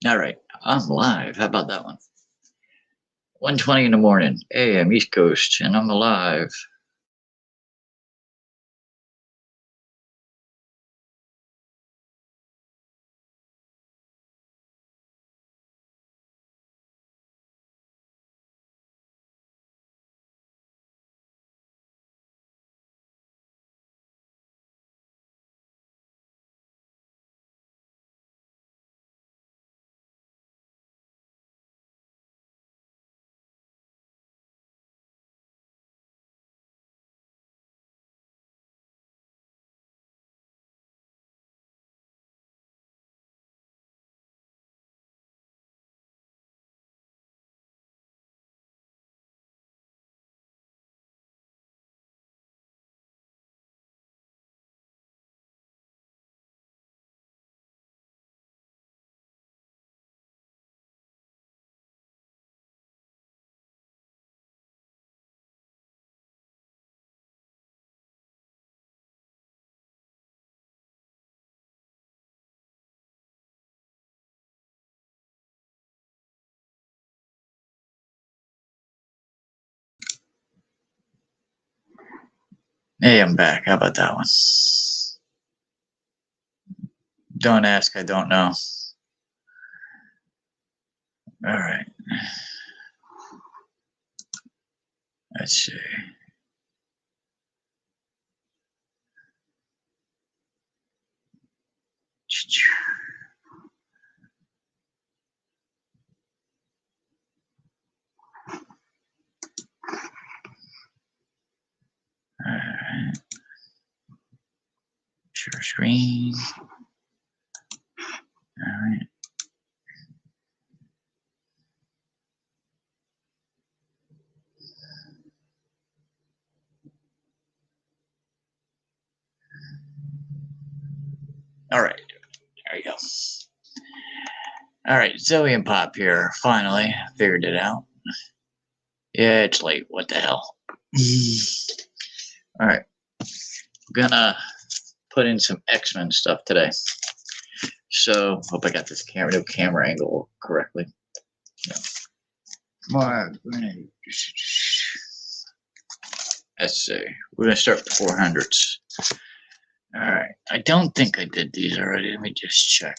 All right, I'm live. How about that one? 1:20 in the morning, AM East Coast, and I'm alive. Hey, I'm back. How about that one? Don't ask, I don't know. All right. Let's see. All right. Share screen. All right. All right. There you go. All right. Zoe and Pop here. Finally figured it out. Yeah, it's late. What the hell? All right. I'm gonna put in some X-Men stuff today. So hope I got this new camera angle correctly. Yeah. Mark, let's see. We're gonna start with 400s. All right. I don't think I did these already. Let me just check.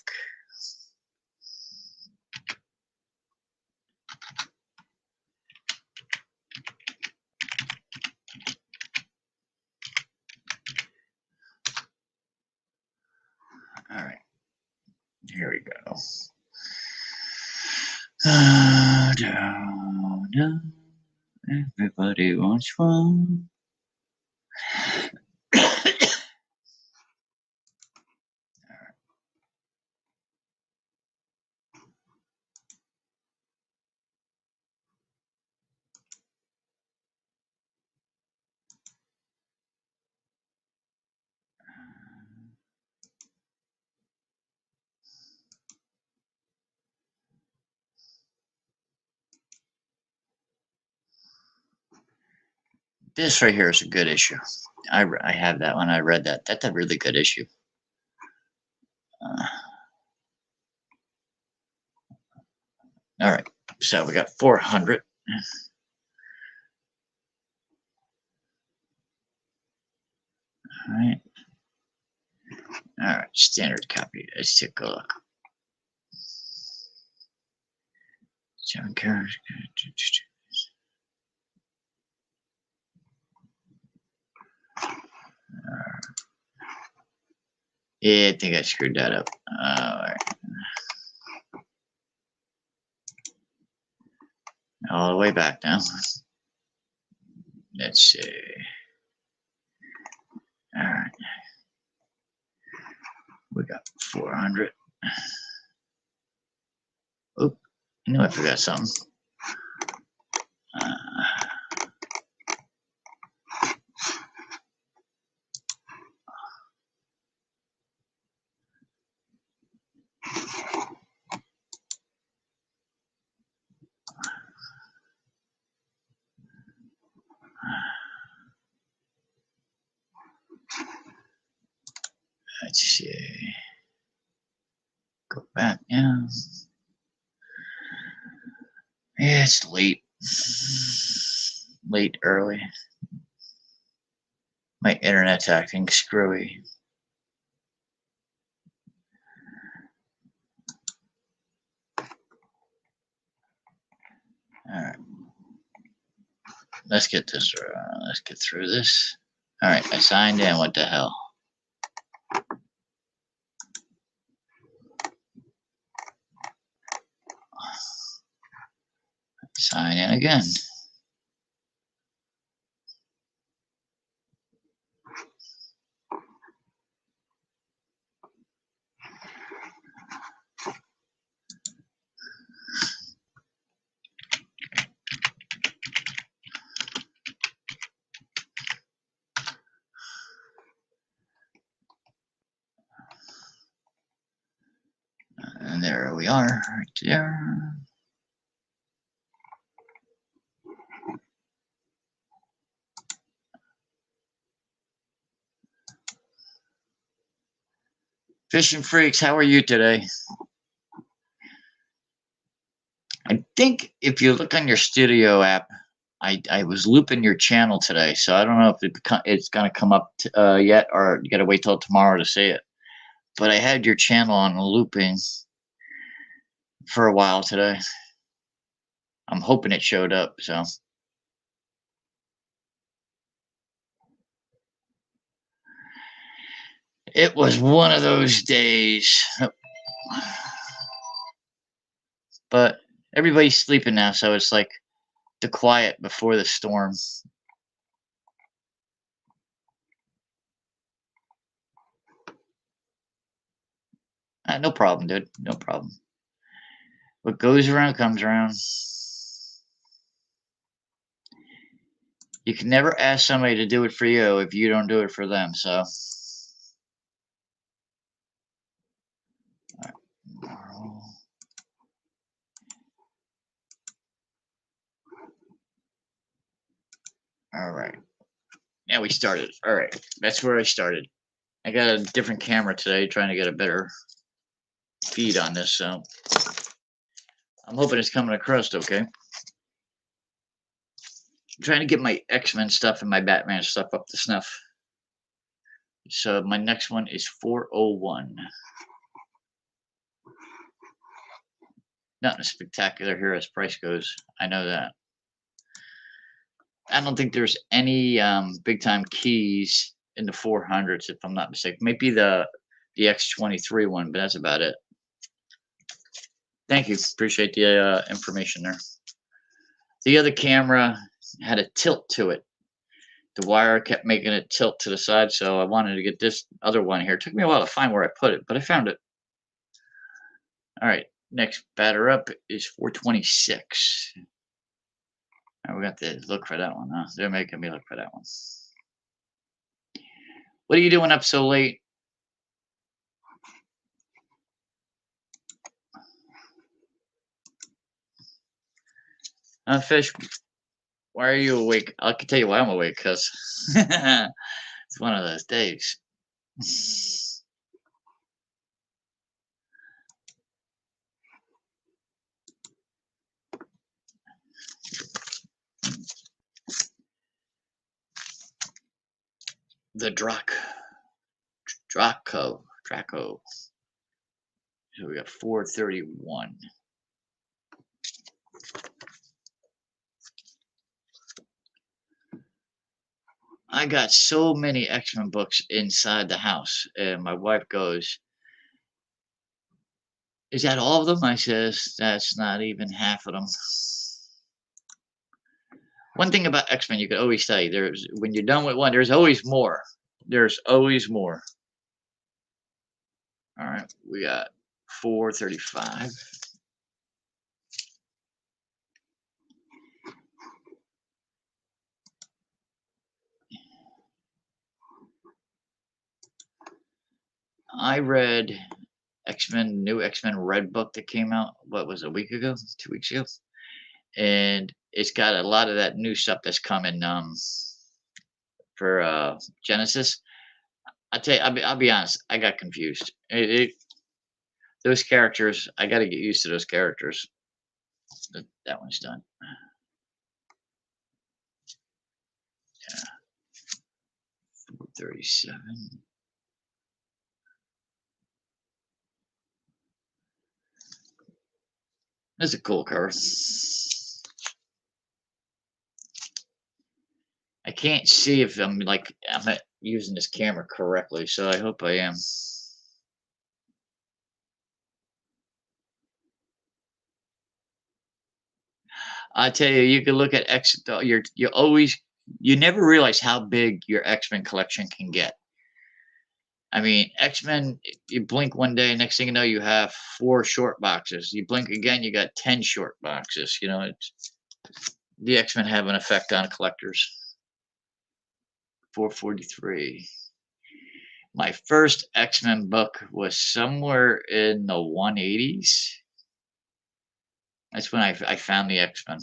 All right. Here we go. Everybody wants fun. This right here is a good issue. I have that one. I read that. That's a really good issue. All right. So we got 400. All right. All right. Standard copy. Let's take a look. 7 characters. Yeah, I think I screwed that up. All right. All the way back now. Let's see. All right. We got 400. Oop. I know I forgot something. Let's see. Go back now. Yeah, it's late. Late early. My internet's acting screwy. All right. Let's get this. Let's get through this. All right. I signed in. What the hell? Sign in again. And there we are, right there. Fishing Freaks, how are you today? I think if you look on your studio app, I was looping your channel today, so I don't know if it's going to come up yet, or you got to wait till tomorrow to see it. But I had your channel on looping for a while today. I'm hoping it showed up, so. It was one of those days. But everybody's sleeping now, so it's like the quiet before the storm. No problem, dude. No problem. What goes around comes around. You can never ask somebody to do it for you if you don't do it for them, so. All right. Yeah, we started. All right. That's where I started. I got a different camera today, trying to get a better feed on this, so I'm hoping it's coming across okay. I'm trying to get my X-Men stuff and my Batman stuff up to snuff. So my next one is 401. Nothing spectacular here as price goes. I know that. I don't think there's any big time keys in the 400s, if I'm not mistaken. Maybe the X23 one, but that's about it. Thank you. Appreciate the information there. The other camera had a tilt to it. The wire kept making it tilt to the side, so I wanted to get this other one here. It took me a while to find where I put it, but I found it. All right, next batter up is 426. All right, we got to look for that one, huh? They're making me look for that one. What are you doing up so late? Fish, why are you awake? I can tell you why I'm awake, because it's one of those days. The Draco. So we got 431. I got so many X-Men books inside the house, and my wife goes, "Is that all of them?" I says, "That's not even half of them." One thing about X-Men you could always say, there's when you're done with one, there's always more. There's always more. All right, we got 435. I read new X-Men Red book that came out, what was it, a week ago, 2 weeks ago? And it's got a lot of that new stuff that's coming for Genesis. I tell you, I'll be honest, I got confused. Those characters, I got to get used to those characters. That one's done. 37. That's a cool cover. I can't see if I'm not using this camera correctly, so I hope I am. I tell you, you can look at you never realize how big your X-Men collection can get. I mean, X-Men, you blink one day, next thing you know, you have 4 short boxes. You blink again, you got 10 short boxes. The X-Men have an effect on collectors. 443. My first X-Men book was somewhere in the 180s. That's when I found the X-Men.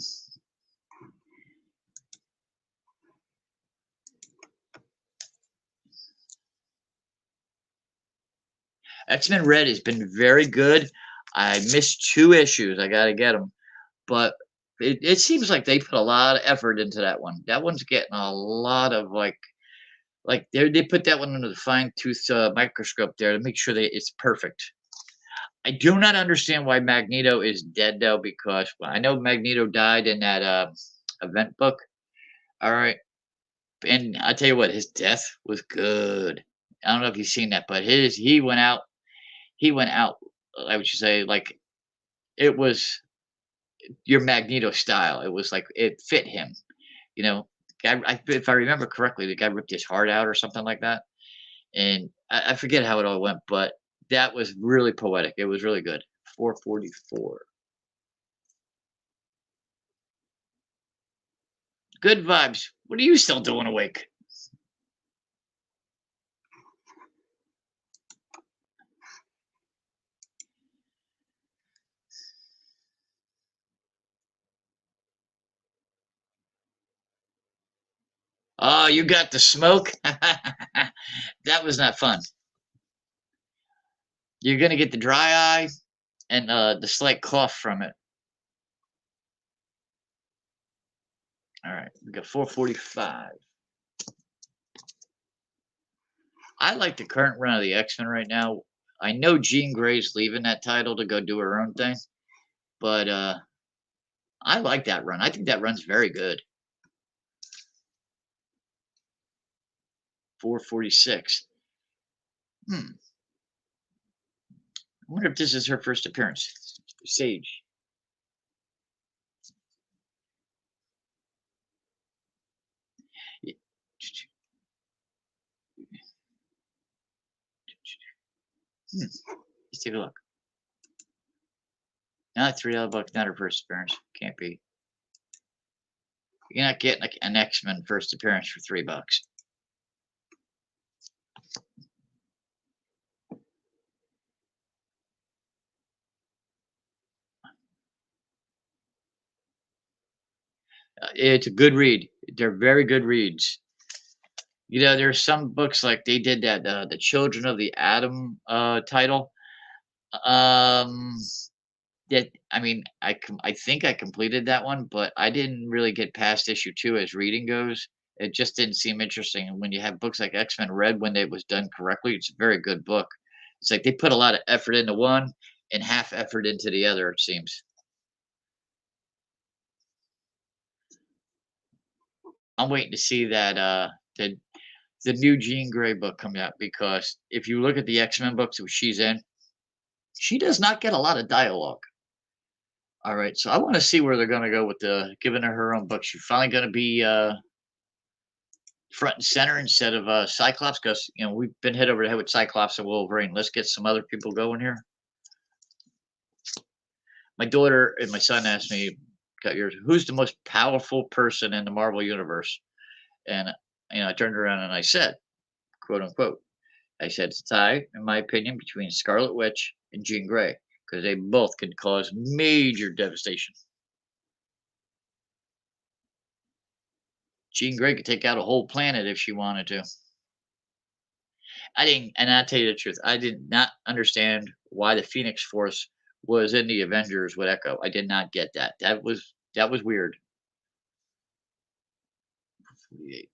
X-Men Red has been very good. I missed 2 issues. I got to get them. But it seems like they put a lot of effort into that one. That one's getting a lot of like they put that one under the fine tooth microscope there to make sure that it's perfect. I do not understand why Magneto is dead though, because I know Magneto died in that event book. All right, and I tell you what, his death was good. I don't know if you've seen that, but his he went out. He went out. I would say like it was your Magneto style. It was like it fit him. You know, if I remember correctly, the guy ripped his heart out or something like that, and I forget how it all went, but that was really poetic. It was really good. 444. Good vibes. What are you still doing awake? Oh, you got the smoke? That was not fun. You're gonna get the dry eye and the slight cough from it. All right, we got 445. I like the current run of the X-Men right now. I know Jean Grey's leaving that title to go do her own thing, but I like that run. I think that run's very good. 446. Hmm. I wonder if this is her first appearance. Sage. Y- Hmm. Let's take a look. Not $3 buck, not her first appearance. Can't be. You're not getting like an X-Men first appearance for $3. It's a good read. They're very good reads. There's some books like they did that the Children of the Atom title. Um, that I mean, I think I completed that one, but I didn't really get past issue 2 as reading goes. It just didn't seem interesting. And when you have books like X-Men Red, when it was done correctly, it's a very good book. It's like they put a lot of effort into one and half effort into the other, it seems. I'm waiting to see that the new Jean Grey book come out because if you look at the X-Men books that she's in, she does not get a lot of dialogue. All right, so I want to see where they're going to go with the giving her own book. She's finally going to be front and center instead of Cyclops because we've been hit over the head with Cyclops and Wolverine. Let's get some other people going here. My daughter and my son asked me, "Got yours? Who's the most powerful person in the Marvel universe?" And I turned around and I said, "quote unquote." I said it's a tie, in my opinion, between Scarlet Witch and Jean Grey because they both could cause major devastation. Jean Grey could take out a whole planet if she wanted to. I didn't, and I'll tell you the truth, I did not understand why the Phoenix Force was in the Avengers with Echo. I did not get that. That was weird. 48.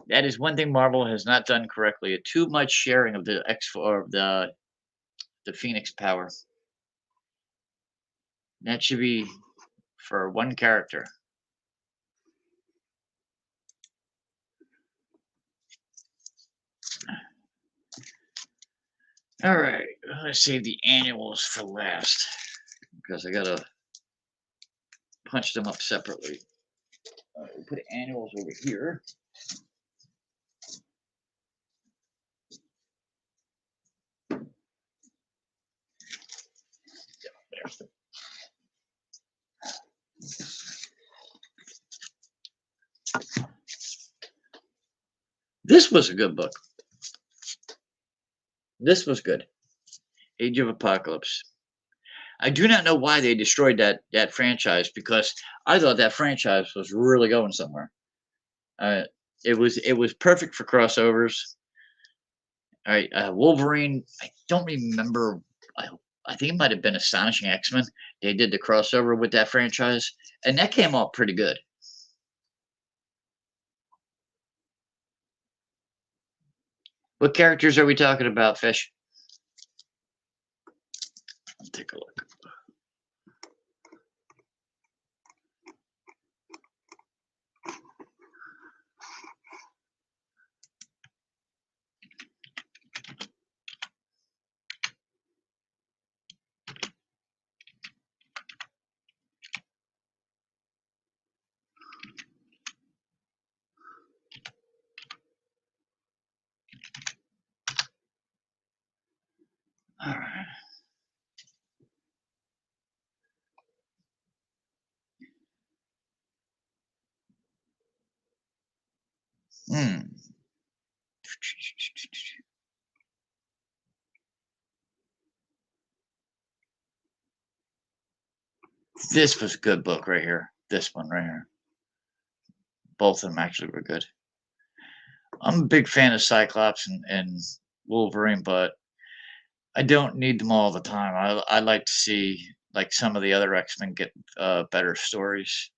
That is one thing Marvel has not done correctly. Too much sharing of the X or the Phoenix power. That should be for one character. All right, let's save the annuals for last because I gotta punch them up separately. All right, we'll put annuals over here. There. This was a good book. This was good. Age of Apocalypse. I do not know why they destroyed that franchise because I thought that franchise was really going somewhere. Uh, it was perfect for crossovers. All right, Wolverine. I don't remember. I, I think it might have been Astonishing X-Men. They did the crossover with that franchise, and that came off pretty good. What characters are we talking about, Fish? Let's take a look. All right. Hmm. This was a good book right here. This one right here. Both of them actually were good. I'm a big fan of Cyclops and Wolverine, but I don't need them all the time. I like to see like some of the other X-Men get better stories.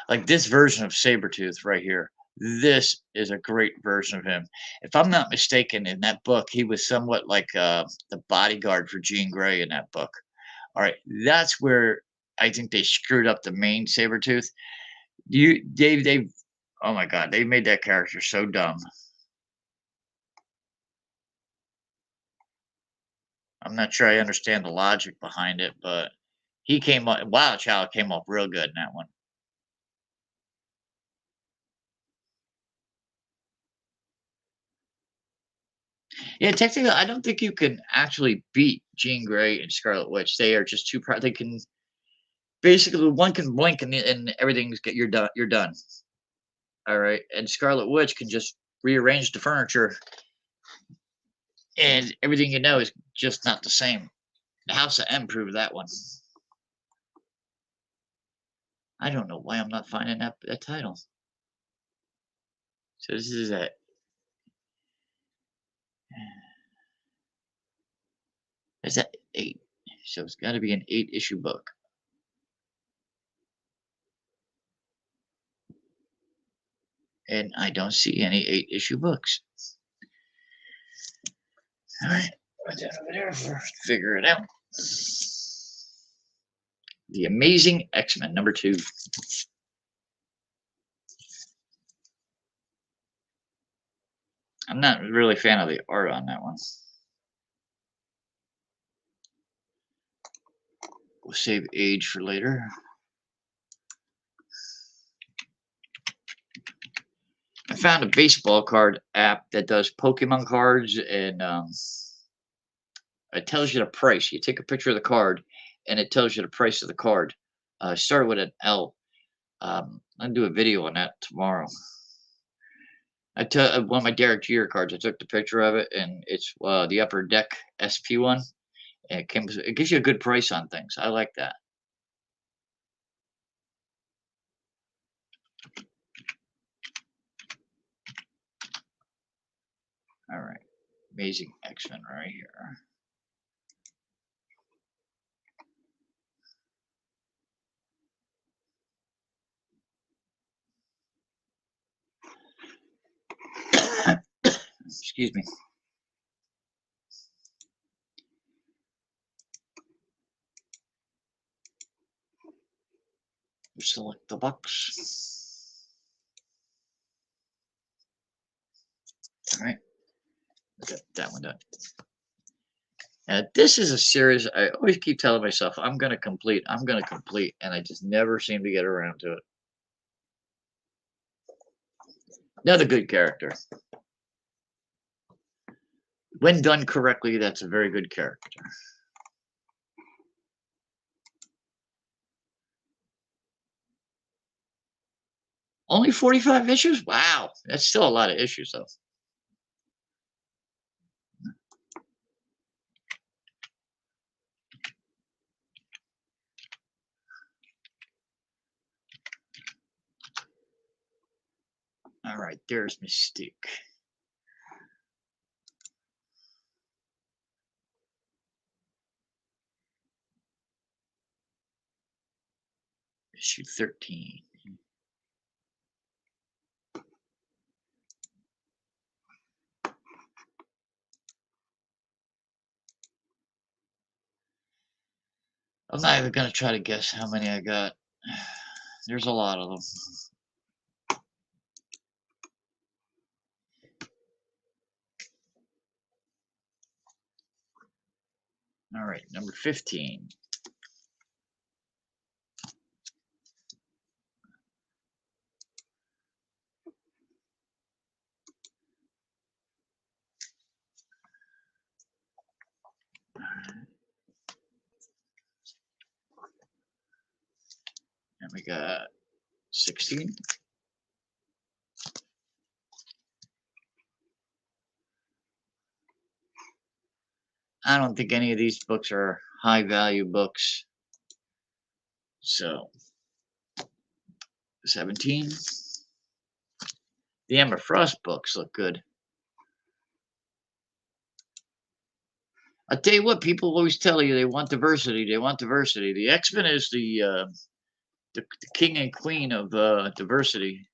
Like this version of Sabretooth right here. This is a great version of him. If I'm not mistaken, in that book, he was somewhat like the bodyguard for Jean Grey in that book. All right, that's where I think they screwed up the main Sabretooth. They oh my god, they made that character so dumb. I'm not sure I understand the logic behind it, but he came up Wild Child came off real good in that one. Yeah, technically, I don't think you can actually beat Jean Grey and Scarlet Witch. They are just too they can basically one can blink and everything's get you're done. You're done. All right, and Scarlet Witch can just rearrange the furniture, and everything you know is just not the same. The House of M proved that one. I don't know why I'm not finding that title. So this is a is that 8? So it's got to be an 8-issue book, and I don't see any 8-issue books. All right, put that over there for figure it out. The Amazing X-Men #2. I'm not really a fan of the art on that one. We'll save age for later. I found a baseball card app that does Pokemon cards and it tells you the price. You take a picture of the card and it tells you the price of the card. Started with an L. I'm gonna do a video on that tomorrow. I took one of my Derek Jeter cards. I took the picture of it, and it's the Upper Deck SP one. And it gives you a good price on things. I like that. Amazing X-Men right here. Excuse me. Select the box. All right. Got that one done. This is a series I always keep telling myself I'm going to complete. I'm going to complete, and I just never seem to get around to it. Another good character. When done correctly, that's a very good character. Only 45 issues? Wow. That's still a lot of issues, though. All right, there's Mystique. Issue 13. I'm not even going to try to guess how many I got. There's a lot of them. All right, number 15. And we got 16. I don't think any of these books are high value books. So 17. The Emma Frost books look good. I tell you what, people always tell you they want diversity. They want diversity. The X-Men is the king and queen of diversity.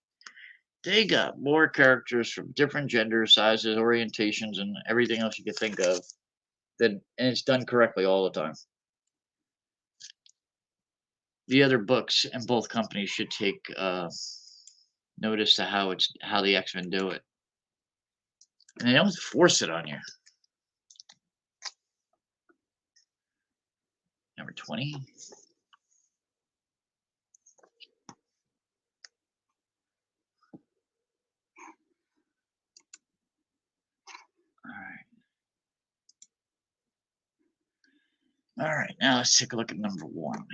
They got more characters from different genders, sizes, orientations, and everything else you could think of. And it's done correctly all the time. The other books and both companies should take notice to how the X-Men do it, and they don't force it on you. Number 20. All right, now let's take a look at number 1.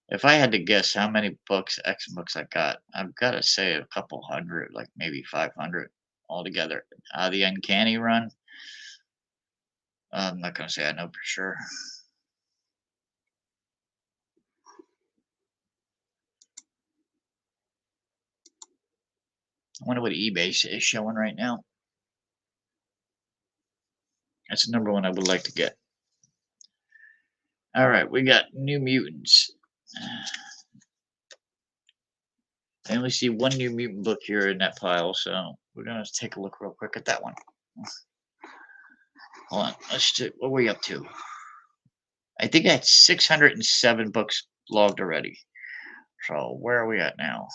If I had to guess how many books, X books I got, I've got to say a couple hundred, like maybe 500 altogether. The Uncanny run, I'm not going to say I know for sure. I wonder what eBay is showing right now. That's the number 1 I would like to get. All right, we got New Mutants. I only see one New Mutant book here in that pile, so we're going to take a look real quick at that one. Hold on, let's see, what are we up to? I think I had 607 books logged already. So where are we at now?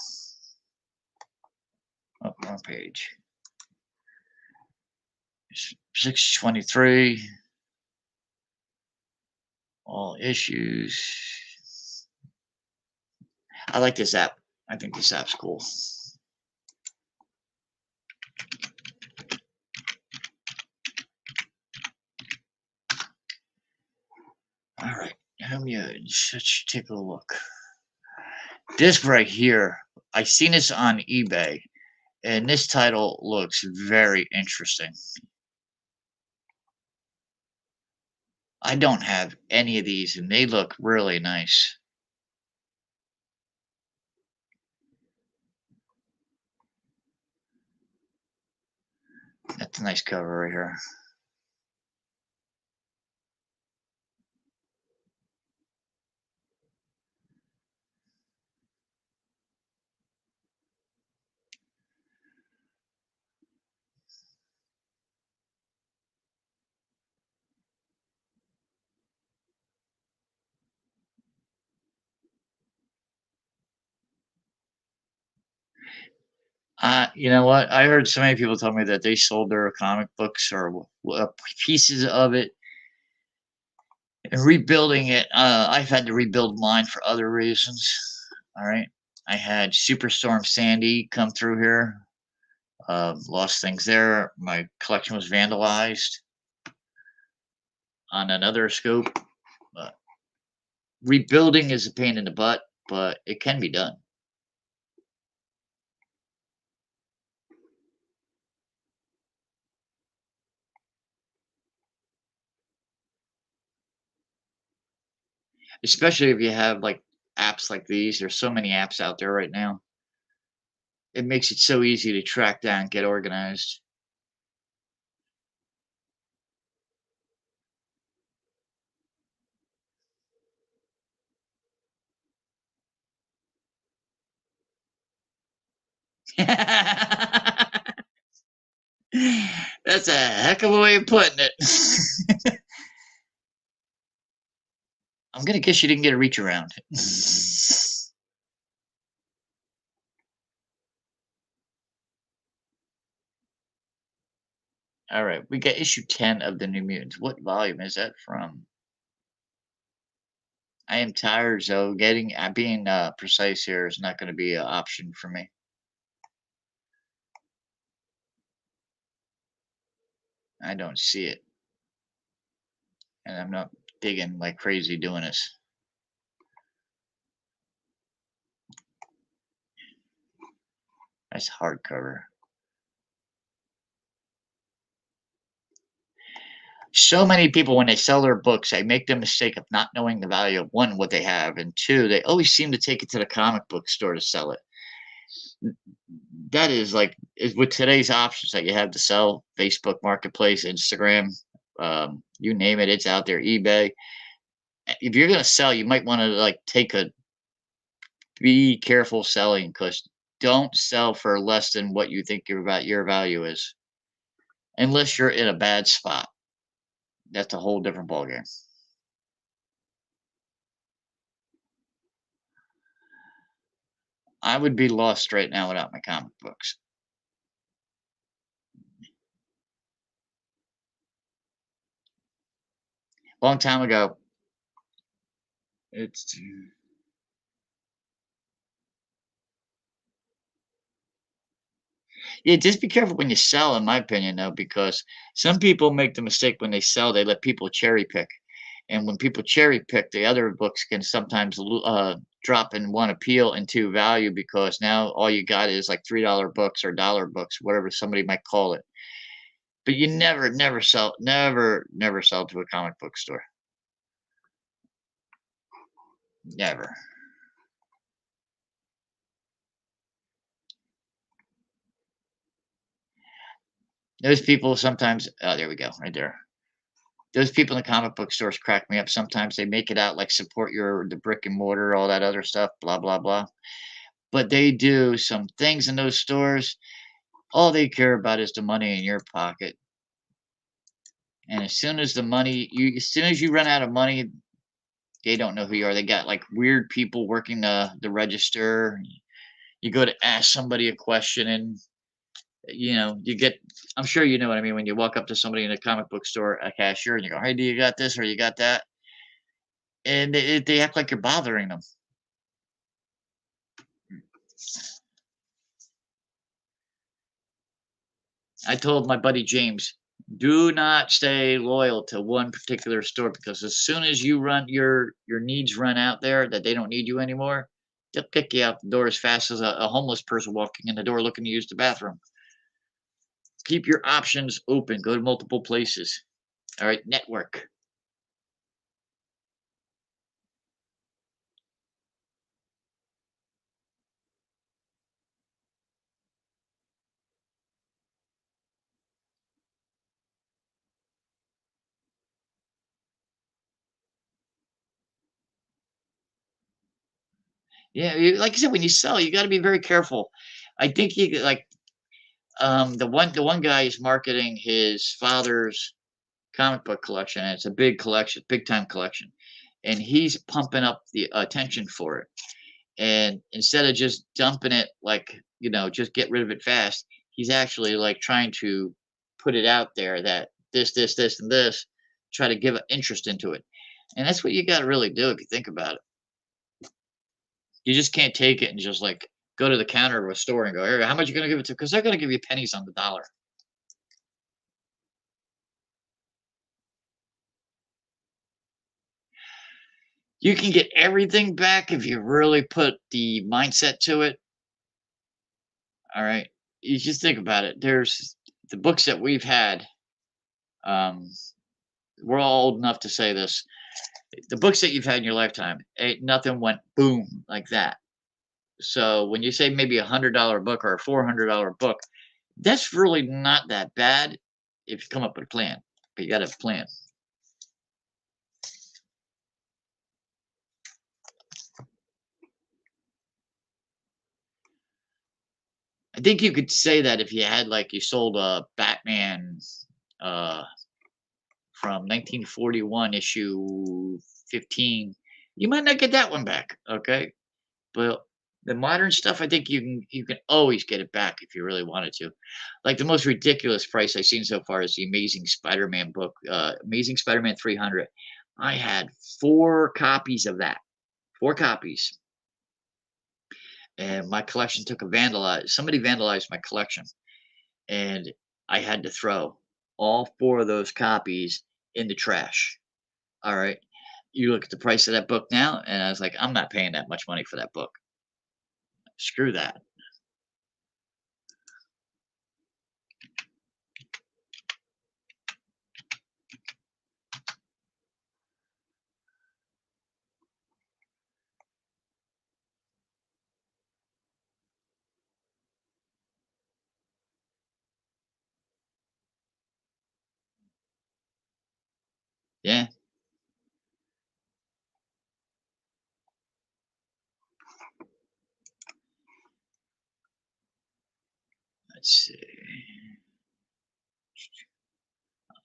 Oh, wrong page. 623. All issues. I like this app. I think this app's cool. All right, let's take a look. This right here, I seen this on eBay, and this title looks very interesting. I don't have any of these, and they look really nice. That's a nice cover right here. You know what? I heard so many people tell me that they sold their comic books or pieces of it and rebuilding it. I've had to rebuild mine for other reasons. All right. I had Superstorm Sandy come through here. Lost things there. My collection was vandalized on another scope. Uh, Rebuilding is a pain in the butt, but it can be done. Especially if you have like apps like these. There's so many apps out there right now. It makes it so easy to track down, get organized. That's a heck of a way of putting it. I'm gonna guess you didn't get a reach around. All right, we got issue 10 of the New Mutants. What volume is that from? I am tired, so getting being precise here is not going to be an option for me. I don't see it, and I'm not digging like crazy doing this. Nice hardcover. So many people, when they sell their books, they make the mistake of not knowing the value of one, what they have, and two, they always seem to take it to the comic book store to sell it. That is like with today's options that you have to sell, Facebook Marketplace, Instagram, you name it, it's out there, eBay. If you're gonna sell, you might want to like take a be careful selling because don't sell for less than what you think your value is, unless you're in a bad spot. That's a whole different ballgame. I would be lost right now without my comic books. Long time ago. It's Yeah, just be careful when you sell, in my opinion, though, because some people make the mistake when they sell, they let people cherry pick. And when people cherry pick, the other books can sometimes drop in one appeal and two value because now all you got is like $3 books or dollar books, whatever somebody might call it. But you never sell to a comic book store. Never. Those people sometimes, oh, there we go, right there. Those people in the comic book stores crack me up. Sometimes they make it out like support the brick and mortar, all that other stuff, blah blah blah. But they do some things in those stores. All they care about is the money in your pocket. And as soon as you run out of money, they don't know who you are. They got like weird people working the register. You go to ask somebody a question, and you get. I'm sure you know what I mean when you walk up to somebody in a comic book store, a cashier, and you go, "Hey, do you got this or you got that?" And they act like you're bothering them. I told my buddy James, do not stay loyal to one particular store because as soon as you run your needs run out there that they don't need you anymore, they'll kick you out the door as fast as a homeless person walking in the door looking to use the bathroom. Keep your options open. Go to multiple places. All right, network. Yeah, like I said, when you sell, you got to be very careful. I think you like the one guy is marketing his father's comic book collection, and it's a big collection, big time collection, and he's pumping up the attention for it. And instead of just dumping it, like just get rid of it fast, he's actually like trying to put it out there that this, and this, try to give an interest into it. And that's what you got to really do if you think about it. You just can't take it and just like go to the counter of a store and go, "Here, how much you gonna give it to?" Because they're gonna give you pennies on the dollar. You can get everything back if you really put the mindset to it. All right. You just think about it. There's the books that we've had. Um, we're all old enough to say this. The books that you've had in your lifetime, ain't nothing went boom like that. So when you say maybe $100 book or a $400 book, that's really not that bad if you come up with a plan. But you got to have a plan. I think you could say that if you had like you sold a Batman uh from 1941 issue 15, you might not get that one back, okay? But the modern stuff, I think you can always get it back if you really wanted to. Like the most ridiculous price I've seen so far is the Amazing Spider-Man book, Amazing Spider-Man 300. I had 4 copies of that, 4 copies, and my collection took a vandalize. Somebody vandalized my collection, and I had to throw all 4 of those copies in the trash. All right. You look at the price of that book now, and I was like, I'm not paying that much money for that book. Screw that. Yeah. Let's see.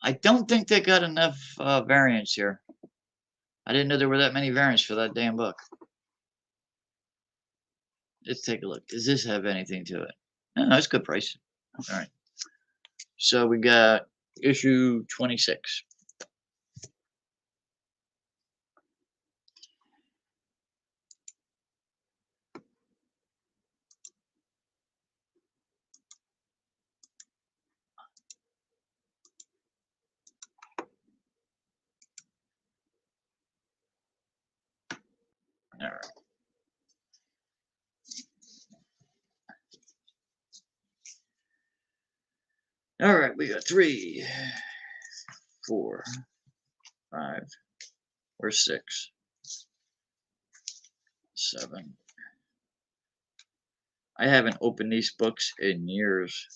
I don't think they got enough variants here. I didn't know there were that many variants for that damn book. Let's take a look. Does this have anything to it? No, no, it's good price. All right. So we got issue 26. All right. All right. We got 3, 4, 5, or 6, 7. I haven't opened these books in years.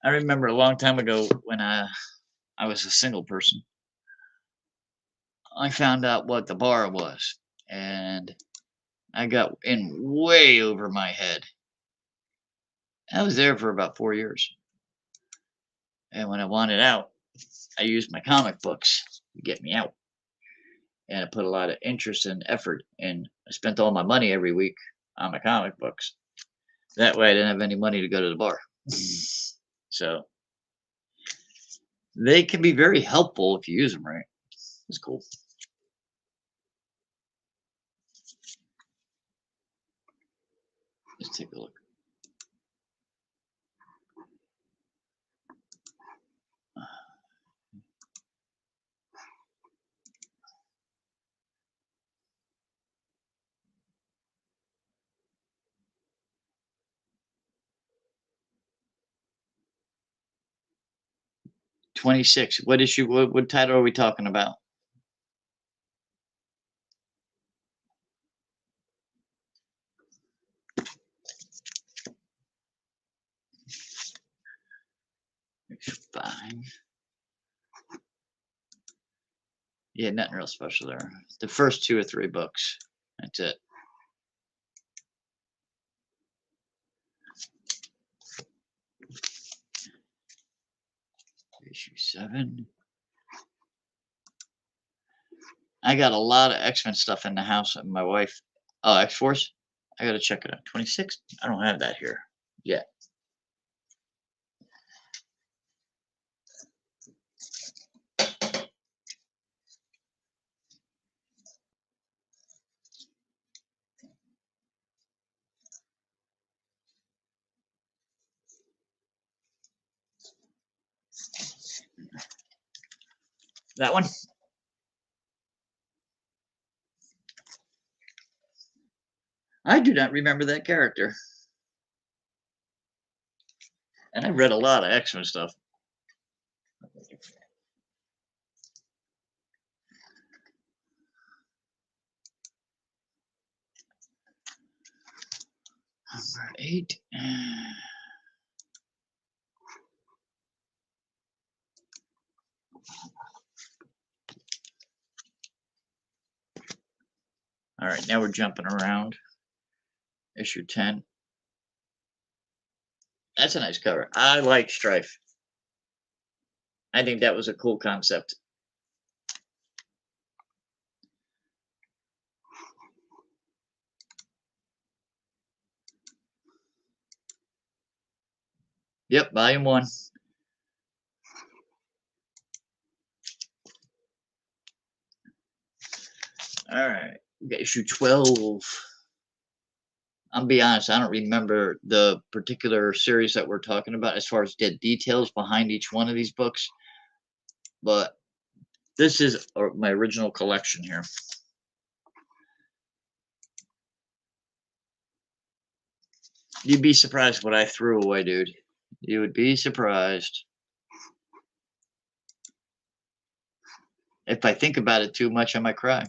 I remember a long time ago when I was a single person. I found out what the bar was, and I got in way over my head. I was there for about 4 years, and when I wanted out, I used my comic books to get me out, and I put a lot of interest and effort, and I spent all my money every week on my comic books. That way, I didn't have any money to go to the bar. So they can be very helpful if you use them right. It's cool. Let's take a look. 26. What issue? What title are we talking about? Issue 5. Yeah, nothing real special there. The first 2 or 3 books. That's it. Issue 7. I got a lot of X-Men stuff in the house, and my wife. Oh, X-Force? I gotta check it out. 26? I don't have that here yet. That one? I do not remember that character. And I read a lot of X-Men stuff. Number 8. All right, now we're jumping around. Issue 10. That's a nice cover. I like Strife. I think that was a cool concept. Yep, volume 1. All right, we got issue 12. I'll be honest, I don't remember the particular series that we're talking about as far as the details behind each one of these books, but this is my original collection here. You'd be surprised what I threw away, dude. You would be surprised. If I think about it too much, I might cry.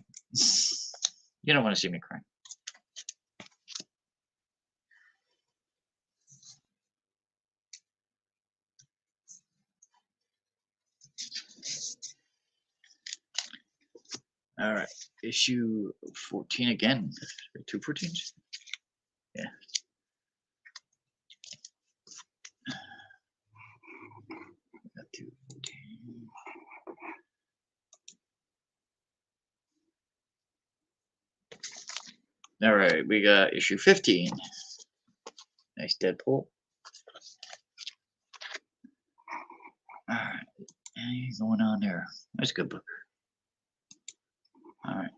You don't want to see me cry. All right, issue 14 again. 2 14s? Yeah. Got 2 14. All right, we got issue 15. Nice Deadpool. All right, anything going on there? That's a good book. All right.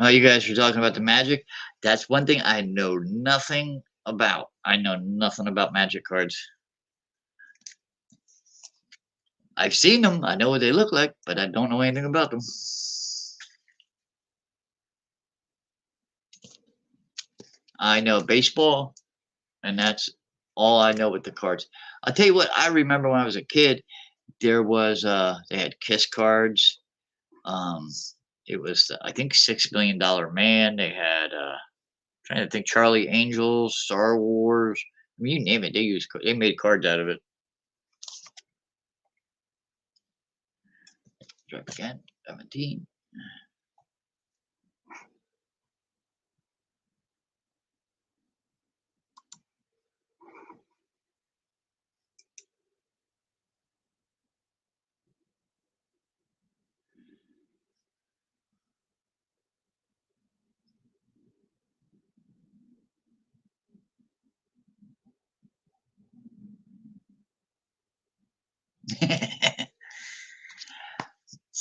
Oh, you guys are talking about the Magic. That's one thing I know nothing about. I know nothing about Magic cards. I've seen them. I know what they look like, but I don't know anything about them. I know baseball, and that's all I know with the cards. I'll tell you what, I remember when I was a kid, there was they had Kiss cards. Um, it was I think $6 Million Man. They had trying to think Charlie Angels, Star Wars. I mean, you name it, they made cards out of it. Drop again, 17.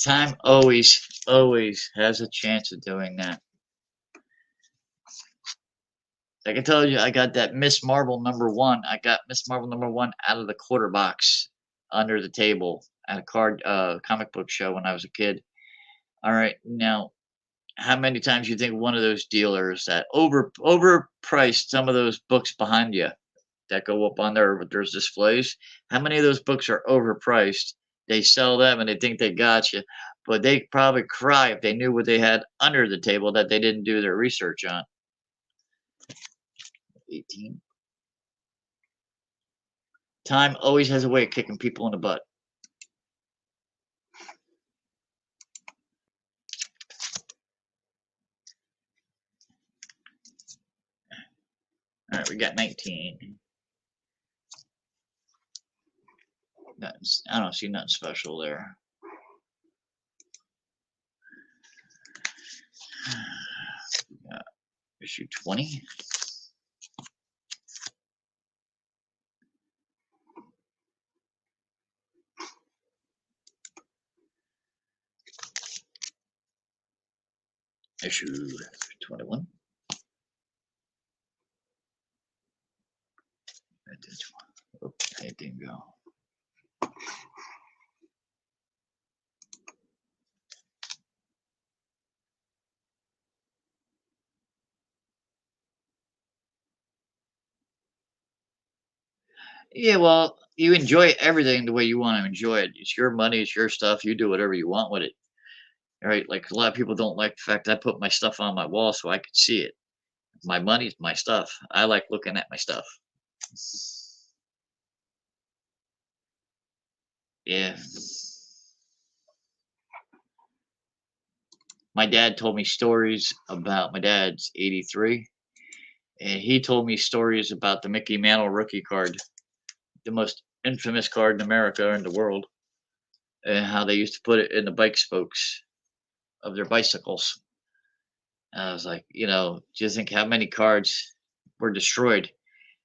Time always has a chance of doing that. I can tell you, I got that Miss Marvel #1. I got Miss Marvel #1 out of the quarter box under the table at a comic book show when I was a kid. All right, now how many times you think one of those dealers that overpriced some of those books behind you that go up on there's displays? How many of those books are overpriced? They sell them and they think they got you, but they probably cry if they knew what they had under the table that they didn't do their research on. 18. Time always has a way of kicking people in the butt. All right, we got 19. I don't see nothing special there. Issue 20. Issue 21. Oh, it didn't go. Yeah, well, you enjoy everything the way you want to enjoy it. It's your money, it's your stuff. You do whatever you want with it. All right. Like a lot of people don't like the fact I put my stuff on my wall so I could see it. My money's my stuff. I like looking at my stuff. Yeah. My dad told me stories about my dad's 83. And he told me stories about the Mickey Mantle rookie card, the most infamous card in America and the world, and how they used to put it in the bike spokes of their bicycles. And I was like, just think how many cards were destroyed.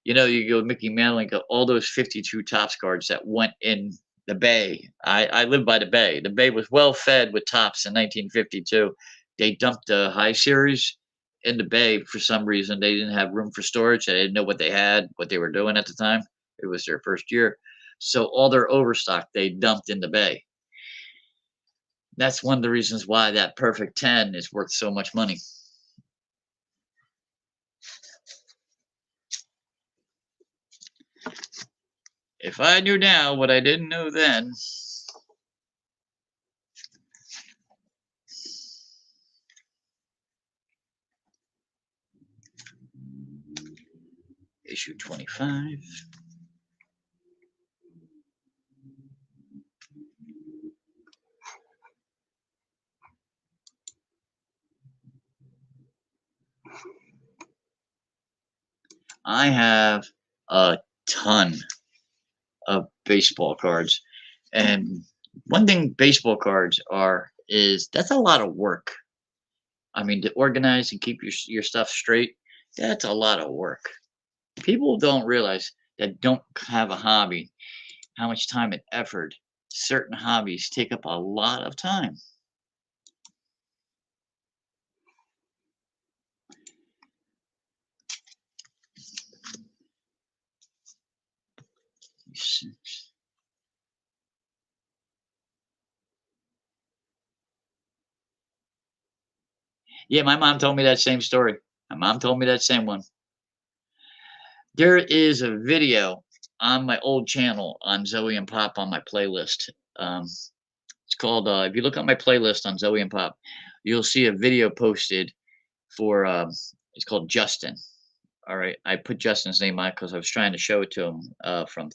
You go Mickey Mantle and go all those 52 Topps cards that went in the Bay. I lived by the Bay. The Bay was well fed with Topps in 1952. They dumped the high series in the Bay for some reason. They didn't have room for storage. They didn't know what they had, what they were doing at the time. It was their first year. So all their overstock they dumped in the Bay. That's one of the reasons why that perfect 10 is worth so much money. If I knew now what I didn't know then. Issue 25. I have a ton of baseball cards. And one thing baseball cards is that's a lot of work. I mean, to organize and keep your stuff straight, that's a lot of work. People don't realize that don't have a hobby how much time and effort certain hobbies take up a lot of time. Yeah, my mom told me that same story. My mom told me that same one. There is a video on my old channel on Zoe and Pop on my playlist. It's called, if you look on my playlist on Zoe and Pop, you'll see a video posted for, it's called Justin. All right. I put Justin's name on it because I was trying to show it to him from,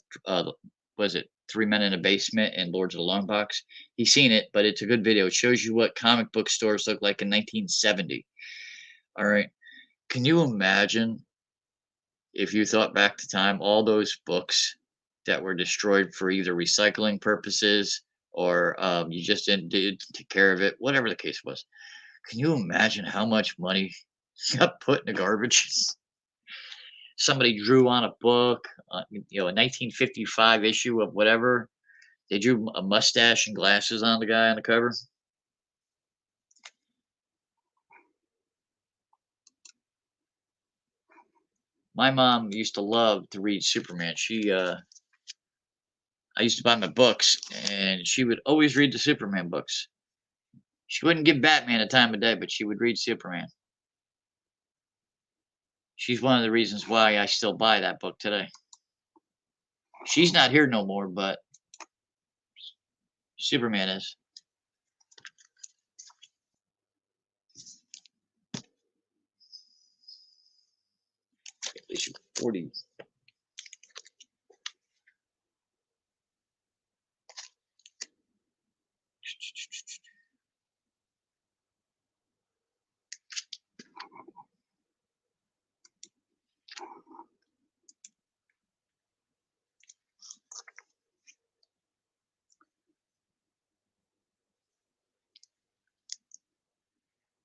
was it Three Men in a Basement and Lords of the Long Box? He's seen it, but it's a good video. It shows you what comic book stores look like in 1970. All right. Can you imagine if you thought back to time, all those books that were destroyed for either recycling purposes or you just didn't take care of it, whatever the case was. Can you imagine how much money got put in the garbage? Somebody drew on a book, a 1955 issue of whatever. They drew a mustache and glasses on the guy on the cover. My mom used to love to read Superman. I used to buy my books, and she would always read the Superman books. She wouldn't give Batman a time of day, but she would read Superman. She's one of the reasons why I still buy that book today. She's not here no more, but Superman is. Issue 40.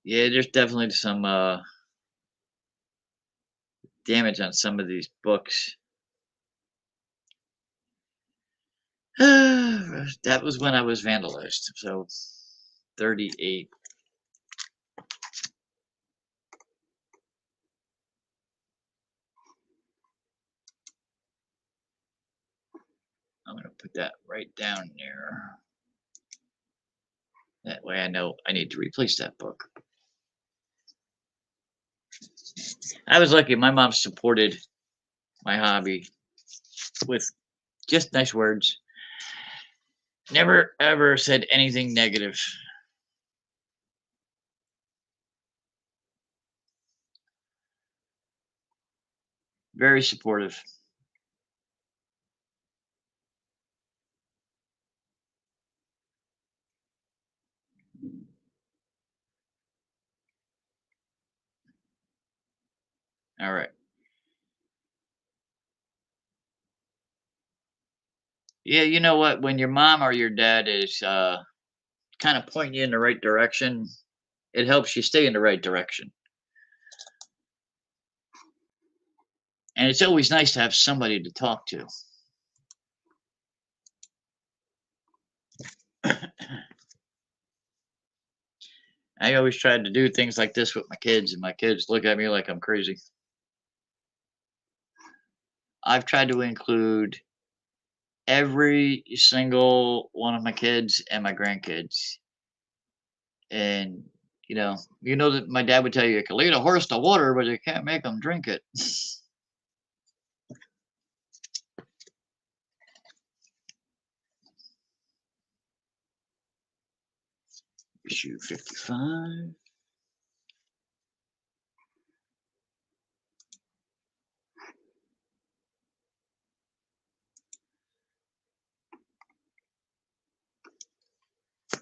Yeah, there's definitely some damage on some of these books. That was when I was vandalized. So 38. I'm going to put that right down there. That way I know I need to replace that book. I was lucky. My mom supported my hobby with just nice words. Never ever said anything negative. Very supportive. All right. Yeah, you know what? When your mom or your dad is kind of pointing you in the right direction, it helps you stay in the right direction. And it's always nice to have somebody to talk to. I always tried to do things like this with my kids, and my kids look at me like I'm crazy. I've tried to include every single one of my kids and my grandkids. And you know that my dad would tell you, you can lead a horse to water, but you can't make them drink it. Issue 55.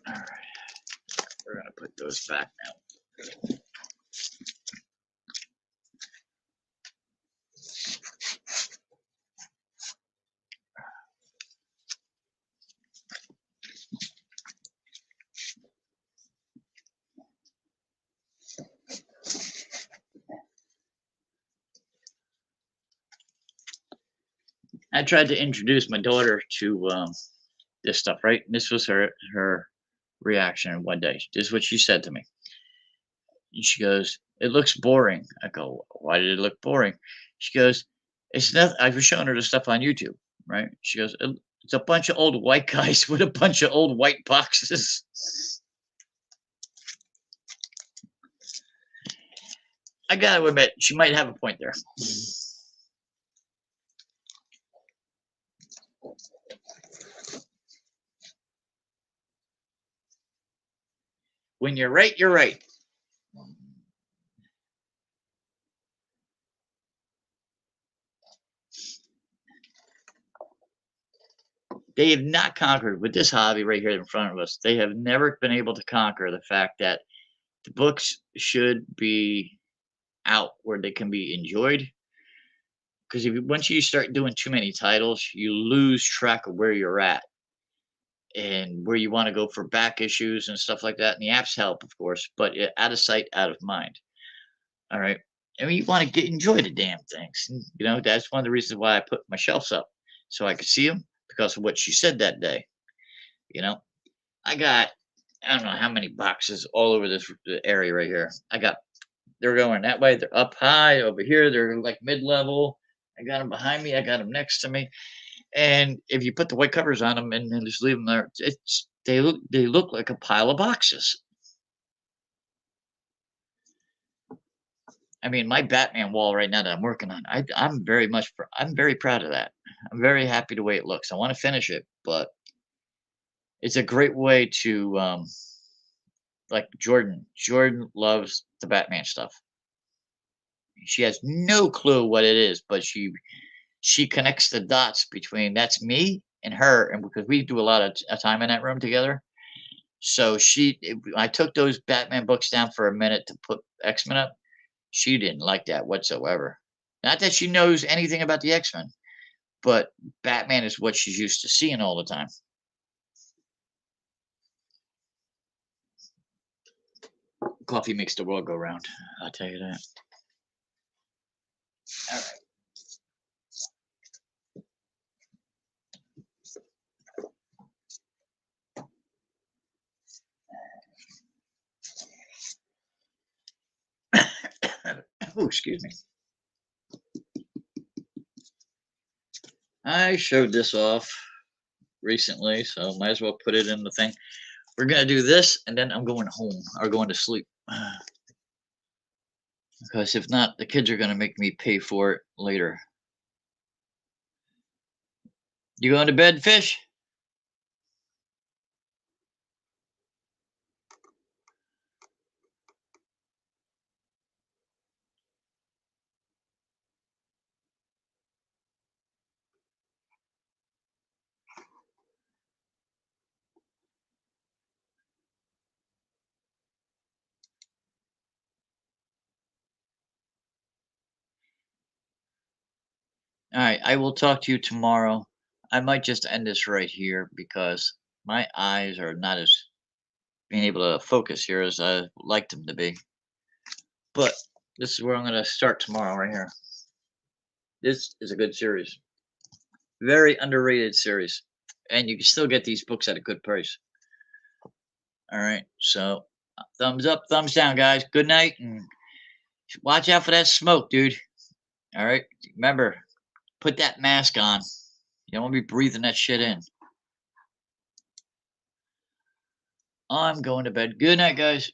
All right, we're gonna put those back now. I tried to introduce my daughter to this stuff, right? And this was her reaction one day. This is what she said to me. And she goes, "It looks boring." I go, "Why did it look boring?" She goes, "It's not." I was showing her the stuff on YouTube, right? She goes, "It's a bunch of old white guys with a bunch of old white boxes." I gotta admit, she might have a point there. When you're right, you're right. They have not conquered with this hobby right here in front of us. They have never been able to conquer the fact that the books should be out where they can be enjoyed. Because once you start doing too many titles, you lose track of where you're at and where you want to go for back issues and stuff like that. And the apps help, of course, but out of sight, out of mind. All right. And you want to enjoy the damn things. And, that's one of the reasons why I put my shelves up so I could see them because of what she said that day. You know, I got, I don't know how many boxes all over this area right here. I got They're going that way. They're up high over here. They're like mid-level. I got them behind me. I got them next to me. And if you put the white covers on them and then just leave them there, they look like a pile of boxes. I mean, my Batman wall right now that I'm working on, I'm very proud of that. I'm very happy the way it looks. I want to finish it, but it's a great way to like Jordan loves the Batman stuff. She has no clue what it is, but she connects the dots between that's me and her, and because we do a lot of time in that room together. So I took those Batman books down for a minute to put X-Men up. She didn't like that whatsoever. Not that she knows anything about the X-Men, but Batman is what she's used to seeing all the time. Coffee makes the world go round. I'll tell you that. All right. Oh, excuse me. I showed this off recently, so might as well put it in the thing. We're gonna do this, and then I'm going home or going to sleep. Because if not, the kids are gonna make me pay for it later. You going to bed, fish? All right, I will talk to you tomorrow. I might just end this right here because my eyes are not as being able to focus here as I would like them to be. But this is where I'm going to start tomorrow, right here. This is a good series, very underrated series, and you can still get these books at a good price. All right, so thumbs up, thumbs down, guys. Good night, and watch out for that smoke, dude. All right, remember, put that mask on. You don't want to be breathing that shit in. I'm going to bed. Good night, guys.